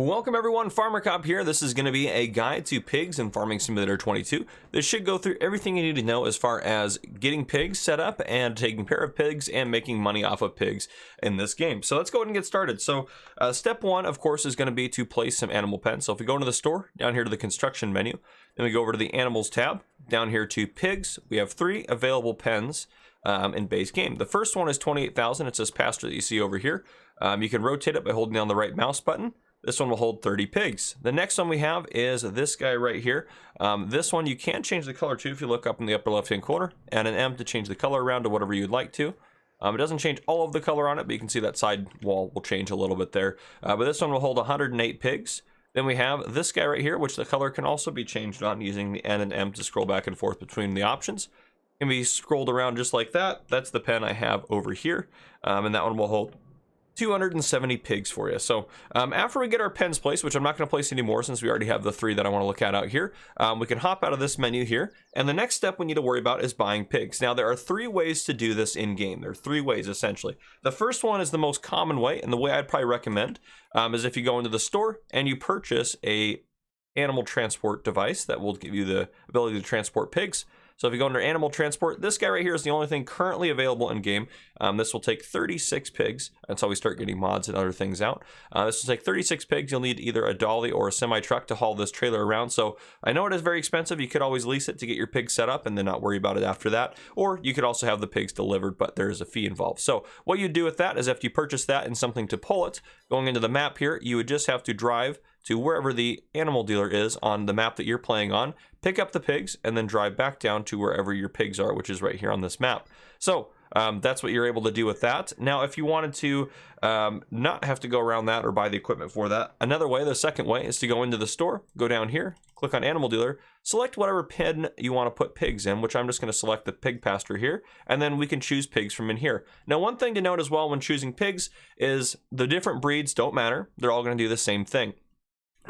Welcome everyone, Farmer Cop here. This is going to be a guide to pigs in Farming Simulator 22. This should go through everything you need to know as far as getting pigs set up and taking care of pigs and making money off of pigs in this game. So let's go ahead and get started. So step one, of course, is going to be to place some animal pens. So if we go into the store, down here to the construction menu, then we go over to the animals tab, down here to pigs, we have 3 available pens in base game. The first one is 28,000. It's this pasture that you see over here. You can rotate it by holding down the right mouse button. This one will hold 30 pigs. The next one we have is this guy right here. This one you can change the color to if you look up in the upper left hand corner, and an M to change the color around to whatever you'd like to. It doesn't change all of the color on it, but you can see that side wall will change a little bit there. But this one will hold 108 pigs. Then we have this guy right here, which the color can also be changed on using the N and M to scroll back and forth between the options. Can be scrolled around just like that. That's the pen I have over here, and that one will hold 270 pigs for you. So after we get our pens placed, which I'm not going to place anymore since we already have the 3 that I want to look at out here, we can hop out of this menu here, and the next step we need to worry about is buying pigs. Now there are 3 ways to do this in game. There are 3 ways essentially. The first one is the most common way, and the way I'd probably recommend is if you go into the store and you purchase a animal transport device that will give you the ability to transport pigs. So if you go under animal transport, this guy right here is the only thing currently available in game. This will take 36 pigs until we start getting mods and other things out. This will take 36 pigs. You'll need either a dolly or a semi truck to haul this trailer around. So I know it is very expensive. You could always lease it to get your pigs set up and then not worry about it after that. Or you could also have the pigs delivered, but there is a fee involved. So what you do with that is if you purchase that and something to pull it, going into the map here, you would just have to drive to wherever the animal dealer is on the map that you're playing on, pick up the pigs, and then drive back down to wherever your pigs are, which is right here on this map. So that's what you're able to do with that. Now, if you wanted to not have to go around that or buy the equipment for that, another way, the second way, is to go into the store, go down here, click on Animal Dealer, select whatever pen you want to put pigs in, which I'm just going to select the pig pasture here, and then we can choose pigs from in here. Now, one thing to note as well when choosing pigs is the different breeds don't matter. They're all going to do the same thing.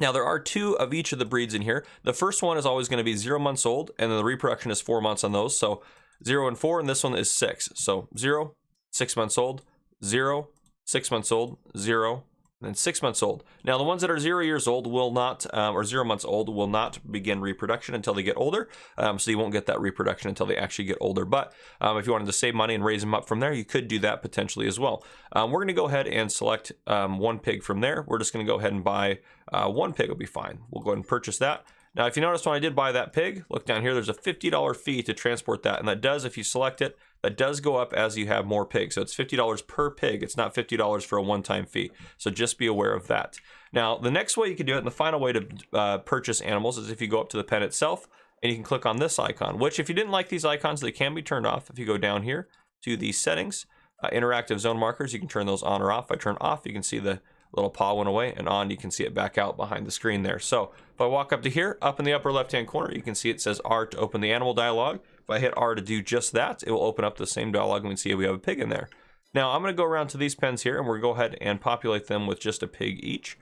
Now, there are 2 of each of the breeds in here. The first one is always going to be 0 months old, and then the reproduction is 4 months on those. So 0 and 4, and this one is 6. So 0, 6 months old, 0, 6 months old, 0, and then 6 months old. Now, the ones that are 0 years old will not, or 0 months old will not begin reproduction until they get older. So you won't get that reproduction until they actually get older. But if you wanted to save money and raise them up from there, you could do that potentially as well. We're going to go ahead and select 1 pig from there. We're just going to go ahead and buy 1 pig will be fine. We'll go ahead and purchase that. Now, if you notice when I did buy that pig, look down here, there's a $50 fee to transport that. And that does, if you select it, that does go up as you have more pigs. So it's $50 per pig. It's not $50 for a one-time fee. So just be aware of that. Now, the next way you can do it, and the final way to purchase animals, is if you go up to the pen itself, and you can click on this icon, which if you didn't like these icons, they can be turned off. If you go down here to the settings, interactive zone markers, you can turn those on or off. If I turn off, you can see the little paw went away, and on you can see it back out behind the screen there. So if I walk up to here, up in the upper left hand corner, you can see it says R to open the animal dialog. If I hit R to do just that, it will open up the same dialog, and we can see if we have a pig in there. Now I'm going to go around to these pens here, and we're going to go ahead and populate them with just a pig each.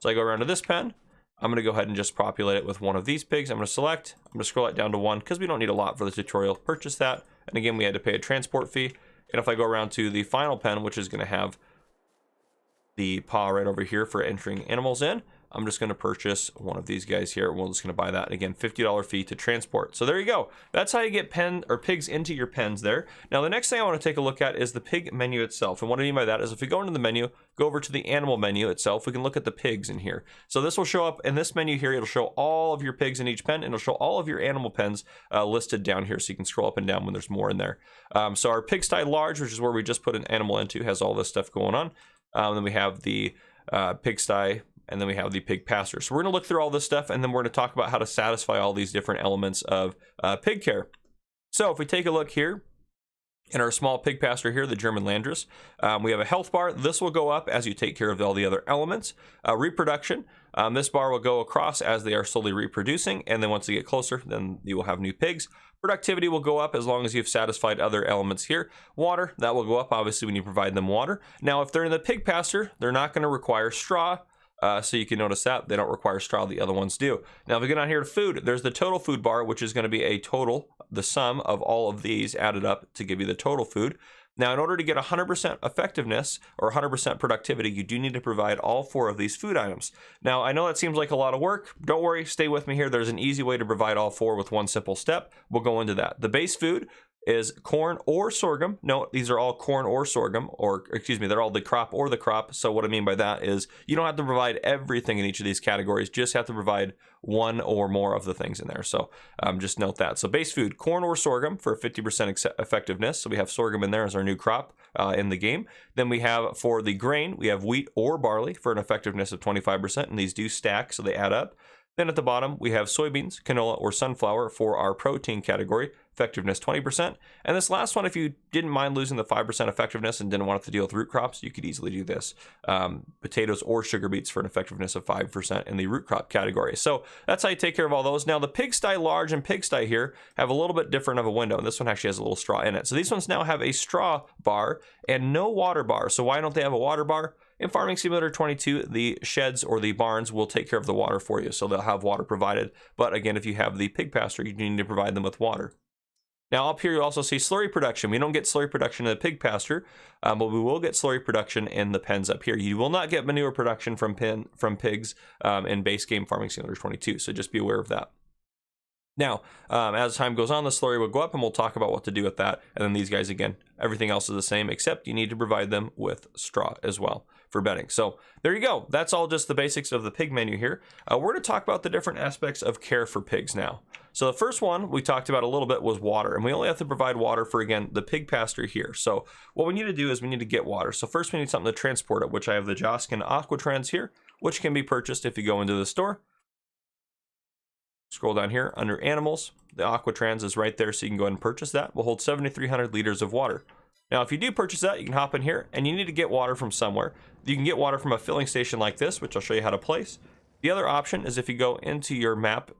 So I go around to this pen, I'm going to go ahead and just populate it with one of these pigs. I'm going to select, I'm going to scroll it down to 1 because we don't need a lot for the tutorial. Purchase that, and again we had to pay a transport fee. And if I go around to the final pen, which is going to have the paw right over here for entering animals in, I'm just going to purchase one of these guys here. We're just going to buy that. Again, $50 fee to transport. So there you go. That's how you get pigs into your pens there. Now, the next thing I want to take a look at is the pig menu itself. And what I mean by that is if we go into the menu, go over to the animal menu itself, we can look at the pigs in here. So this will show up in this menu here. It'll show all of your pigs in each pen, and it'll show all of your animal pens listed down here. So you can scroll up and down when there's more in there. So our pigsty large, which is where we just put an animal into, has all this stuff going on. Then we have the pigsty, and then we have the pig pasture. So we're going to look through all this stuff, and then we're going to talk about how to satisfy all these different elements of pig care. So if we take a look here in our small pig pasture here, the German Landress, we have a health bar. This will go up as you take care of all the other elements. Reproduction, this bar will go across as they are slowly reproducing, and then once they get closer, then you will have new pigs. Productivity will go up as long as you've satisfied other elements here. Water, that will go up obviously when you provide them water. Now, if they're in the pig pasture, they're not going to require straw. So you can notice that they don't require straw, the other ones do. Now, if we get on here to food, there's the total food bar, which is going to be a total, the sum of all of these added up to give you the total food. Now, in order to get 100% effectiveness or 100% productivity, you do need to provide all 4 of these food items. Now, I know that seems like a lot of work. Don't worry, stay with me here. There's an easy way to provide all 4 with one simple step. We'll go into that. The base food is corn or sorghum. No, these are all corn or sorghum, or excuse me, they're all the crop or the crop. So what I mean by that is you don't have to provide everything in each of these categories, just have to provide one or more of the things in there. So just note that. So base food, corn or sorghum for 50% effectiveness. So we have sorghum in there as our new crop in the game. Then we have for the grain, we have wheat or barley for an effectiveness of 25%, and these do stack, so they add up. Then at the bottom, we have soybeans, canola, or sunflower for our protein category, effectiveness 20%. And this last one, if you didn't mind losing the 5% effectiveness and didn't want to deal with root crops, you could easily do this. Potatoes or sugar beets for an effectiveness of 5% in the root crop category. So that's how you take care of all those. Now the pigsty large and pigsty here have a little bit different of a window. And this one actually has a little straw in it. So these ones now have a straw bar and no water bar. So why don't they have a water bar? In Farming Simulator 22, the sheds or the barns will take care of the water for you, so they'll have water provided. But again, if you have the pig pasture, you need to provide them with water. Now up here, you also see slurry production. We don't get slurry production in the pig pasture, but we will get slurry production in the pens up here. You will not get manure production from pigs in base game Farming Simulator 22, so just be aware of that. Now, as time goes on, the slurry will go up and we'll talk about what to do with that. And then these guys, again, everything else is the same, except you need to provide them with straw as well for bedding. So there you go. That's all just the basics of the pig menu here. We're going to talk about the different aspects of care for pigs now. So the first one we talked about a little bit was water, and we only have to provide water for, again, the pig pasture here. So what we need to do is we need to get water. So first we need something to transport it, which I have the Joskin Aquatrans here, which can be purchased if you go into the store. Scroll down here under animals. The Aquatrans is right there, so you can go ahead and purchase that. Will hold 7,300 liters of water. Now, if you do purchase that, you can hop in here and you need to get water from somewhere. You can get water from a filling station like this, which I'll show you how to place. The other option is if you go into your map,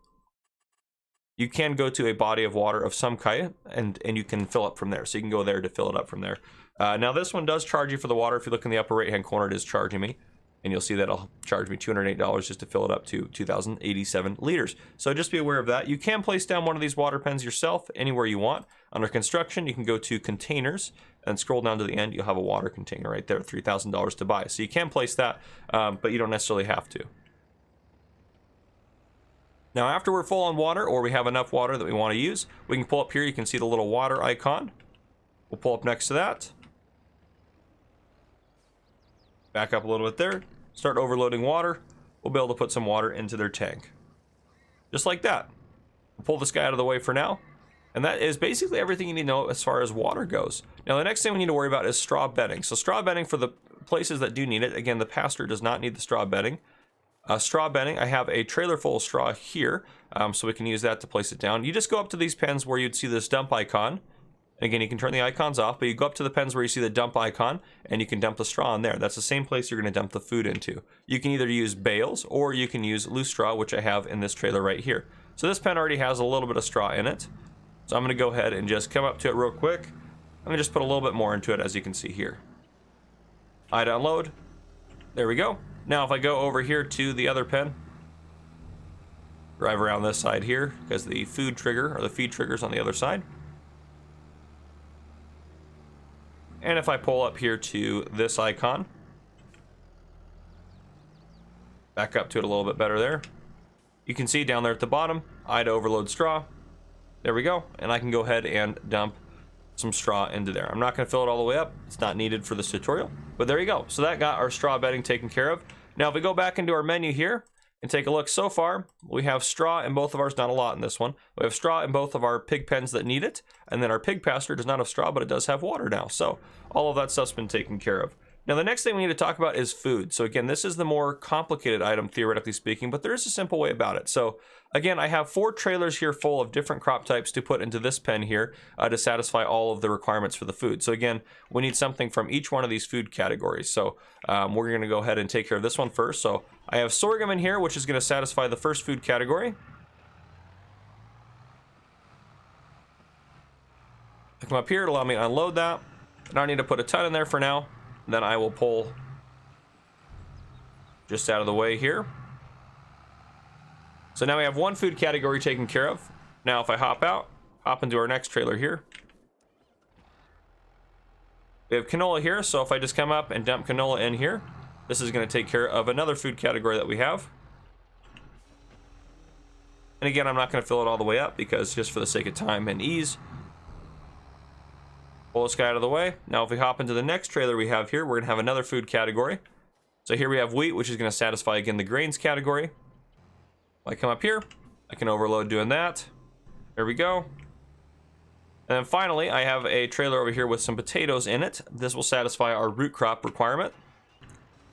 you can go to a body of water of some kind and you can fill up from there. So you can go there to fill it up from there. Now, this one does charge you for the water. If you look in the upper right-hand corner, it is charging me. And you'll see that it'll charge me $208 just to fill it up to 2,087 liters. So just be aware of that. You can place down one of these water pens yourself anywhere you want. Under construction, you can go to containers and scroll down to the end. You'll have a water container right there, $3,000 to buy. So you can place that, but you don't necessarily have to. Now, after we're full on water, or we have enough water that we want to use, we can pull up here. You can see the little water icon. We'll pull up next to that. Back up a little bit there. Start overloading water. We'll be able to put some water into their tank. Just like that. We'll pull this guy out of the way for now. And that is basically everything you need to know as far as water goes. Now, the next thing we need to worry about is straw bedding. So straw bedding for the places that do need it. Again, the pasture does not need the straw bedding. Straw bedding, I have a trailer full of straw here, so we can use that to place it down. You just go up to these pens where you'd see this dump icon. Again, you can turn the icons off, but you go up to the pens where you see the dump icon, and you can dump the straw in there. That's the same place you're going to dump the food into. You can either use bales, or you can use loose straw, which I have in this trailer right here. So this pen already has a little bit of straw in it. So I'm going to go ahead and just come up to it real quick. I'm going to just put a little bit more into it, as you can see here. I download. There we go. Now, if I go over here to the other pen, drive around this side here, because the food trigger, or the feed trigger is on the other side. And if I pull up here to this icon, back up to it a little bit better there, you can see down there at the bottom, I had to overload straw. There we go. And I can go ahead and dump some straw into there. I'm not going to fill it all the way up. It's not needed for this tutorial, but there you go. So that got our straw bedding taken care of. Now, if we go back into our menu here and take a look, so far, we have straw in both of ours, not a lot in this one. We have straw in both of our pig pens that need it, and then our pig pasture does not have straw, but it does have water now. So all of that stuff's been taken care of. Now, the next thing we need to talk about is food. So again, this is the more complicated item, theoretically speaking, but there is a simple way about it. So again, I have 4 trailers here full of different crop types to put into this pen here to satisfy all of the requirements for the food. So again, we need something from each one of these food categories. So we're going to go ahead and take care of this one first. So I have sorghum in here, which is going to satisfy the first food category. I come up here to allow me to unload that. And I need to put a ton in there for now. Then I will pull just out of the way here. So now we have one food category taken care of. Now if I hop out, hop into our next trailer here. We have canola here, so if I just come up and dump canola in here, this is going to take care of another food category that we have. And again, I'm not going to fill it all the way up because just for the sake of time and ease. Pull this guy out of the way. Now if we hop into the next trailer we have here, we're going to have another food category. So here we have wheat, which is going to satisfy again the grains category. If I come up here, I can overload doing that. There we go. And then finally, I have a trailer over here with some potatoes in it. This will satisfy our root crop requirement.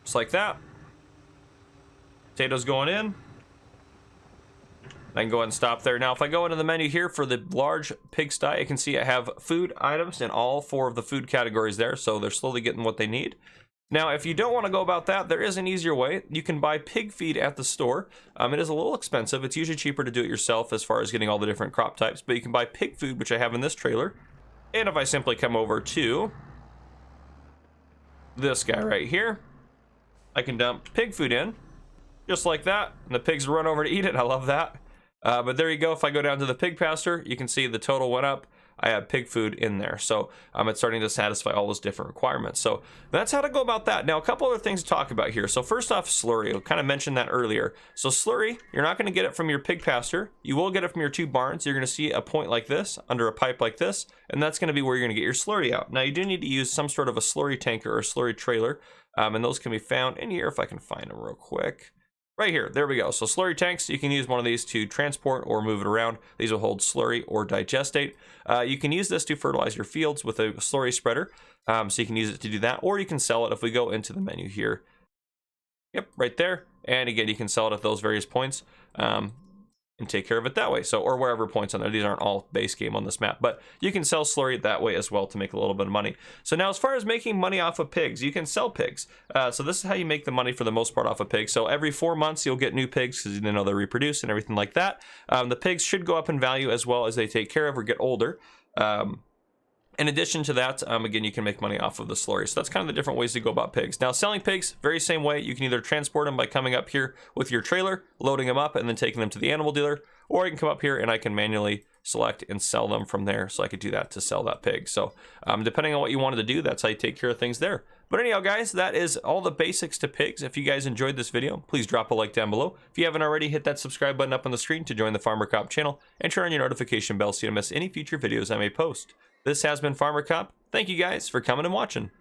Just like that. Potatoes going in. I can go ahead and stop there. Now, if I go into the menu here for the large pigsty, you can see I have food items in all 4 of the food categories there, so they're slowly getting what they need. Now, if you don't want to go about that, there is an easier way. You can buy pig feed at the store. It is a little expensive. It's usually cheaper to do it yourself as far as getting all the different crop types, but you can buy pig food, which I have in this trailer. And if I simply come over to this guy right here, I can dump pig food in, just like that, and the pigs run over to eat it. I love that. But there you go. If I go down to the pig pasture, you can see the total went up. I have pig food in there. So it's starting to satisfy all those different requirements. So that's how to go about that. Now, a couple other things to talk about here. So first off, slurry. I kind of mentioned that earlier. So slurry, you're not going to get it from your pig pasture. You will get it from your 2 barns. You're going to see a point like this under a pipe like this, and that's going to be where you're going to get your slurry out. Now, you do need to use some sort of a slurry tanker or a slurry trailer, and those can be found in here if I can find them real quick. Right here, there we go. So slurry tanks, you can use one of these to transport or move it around. These will hold slurry or digestate. You can use this to fertilize your fields with a slurry spreader. So you can use it to do that, or you can sell it if we go into the menu here. Yep, right there. And again, you can sell it at those various points and take care of it that way. So, or wherever points on there. These aren't all base game on this map, but you can sell slurry that way as well to make a little bit of money. So now as far as making money off of pigs, you can sell pigs. So this is how you make the money for the most part off of pigs. So every 4 months you'll get new pigs because you know they reproduce and everything like that. The pigs should go up in value as well as they take care of or get older. In addition to that, again, you can make money off of the slurry. So that's kind of the different ways to go about pigs. Now, selling pigs, very same way. You can either transport them by coming up here with your trailer, loading them up, and then taking them to the animal dealer, or I can come up here and I can manually select and sell them from there. So I could do that to sell that pig. So depending on what you wanted to do, that's how you take care of things there. But anyhow, guys, that is all the basics to pigs. If you guys enjoyed this video, please drop a like down below. If you haven't already, hit that subscribe button up on the screen to join the Farmer Cop channel and turn on your notification bell so you don't miss any future videos I may post. This has been Farmer Cop. Thank you guys for coming and watching.